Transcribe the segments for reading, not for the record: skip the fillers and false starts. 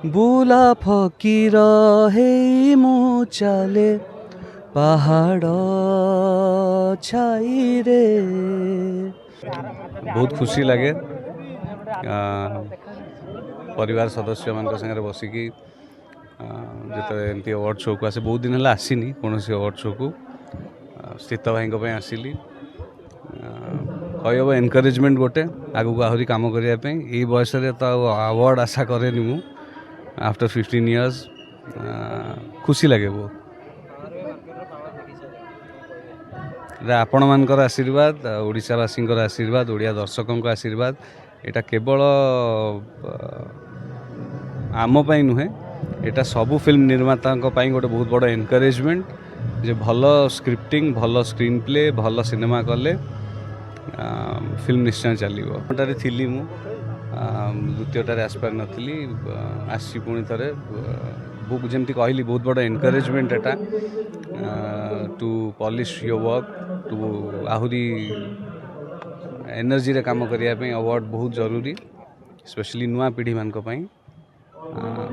ବୁଲା ଫକୀର ହେଇ ମୁଁ ଚାଲେ ପାହାଡ଼ ଛାଇରେ। ବହୁତ ଖୁସି ଲାଗେ परिवार सदस्य मान सागर बसिकी जो एमती अवार्ड शो को आसे बहुत दिन है आसीनी कौन अवार्ड शो को स्थित भाई आसिली कह एनकरेजमेंट गोटे आगू को आहरी कम करने ये बयस तो अवार्ड आशा करे मु आफ्टर 15 years खुशी लगे बहुत आपण मानकर आशीर्वाद ओडिशावासी आशीर्वाद ओडिया दर्शकों आशीर्वाद एटा केवल आम पाई नुहे एटा सबू फिल्म निर्माता गोटे बहुत बड़ एनकरेजमेंट जे भल स्क्रिप्टिंग भल स्क्रीन प्ले भल सिनेमा कले फिल्म निश्चय चलो थी मु द्वितीयटारे आसपार नी आसी पुणी थे बुक जमी कहली बहुत बड़ एनकरेजमेंट एटा to polish your work to आहरी एनर्जी रे काम करने अवार्ड बहुत जरूरी स्पेशली नुआ पीढ़ी मान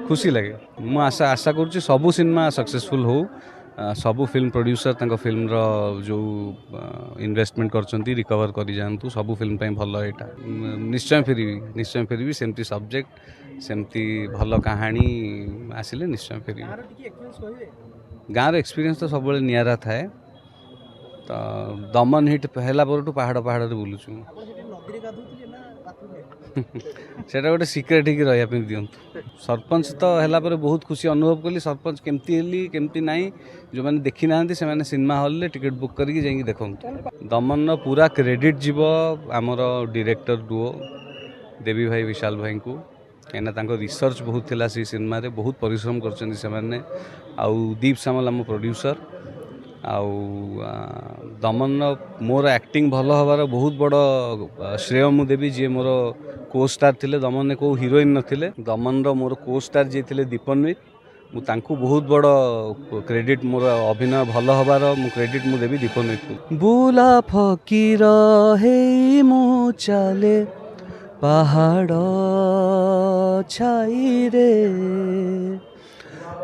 खुशी लगे मु आशा आशा करुच्ची सबू सिनेमा सक्सेसफुल हो सबू फिल्म प्रोड्यूसर तांको फिल्म रो जो इन्वेस्टमेंट करचंती रिकवर करी जानतु सबू फिल्म पे भल एटा निश्चय फेरबी सेमती सब्जेक्ट सेमती भल कहानी आसिले निश्चय फेरबी गाँव एक्सपीरियंस तो सब निरा थाए तो दमन हिट है पहाड़ पहाड़ बुलूँ सेटा गोटे सिक्रेट ही रहा दिंतु सरपंच तो है बहुत खुशी अनुभव कली सरपंच केमती हेली केमती नाई जो मैंने देखी ना से मैंने सिनेमा हॉल ले टिकट बुक करके जाइए देखु दमन पूरा क्रेडिट जीव आमर डायरेक्टर डुओ देवी भाई विशाल भाई को कहीं रिसर्च बहुत थिला से सिनेमा रे बहुत परिश्रम कर दीप सामल आम प्रोड्यूसर आउ दमन मोर एक्टिंग भल हबार बहुत बड़ श्रेय मु देवी जी मोर को स्टार थिले दमन को हीरोइन नथिले दमन मोर को स्टार जी थिले दीपन्वित मु तांकु बहुत बड़ क्रेडिट मोर अभिनय भल हबार मु क्रेडिट मु देवी दीपन्वित को बुला फकीर हे मु चले पहाड़ छाई रे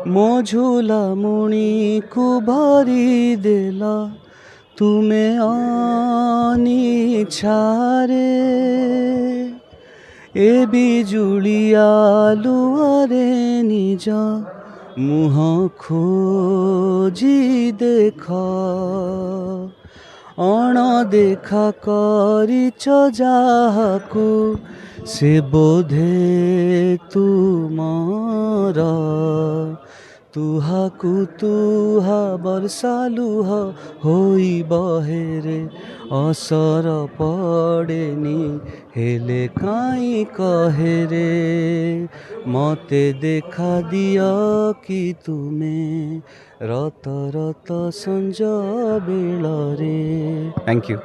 मो झूला मुणी को भरी देला तुम्हें आनी छारे ए बिजुलिया लुआरे निजा मुह खोजी देख अण देखा करिच जाहाकू से बोधे तुमर तुहाकू तुहा बरसा लुह होई बहेरे असर पड़ेनी हेले काई कहेरे मते देखा दिया कि तुम्हें रत रत संज बेलरे। Thank you.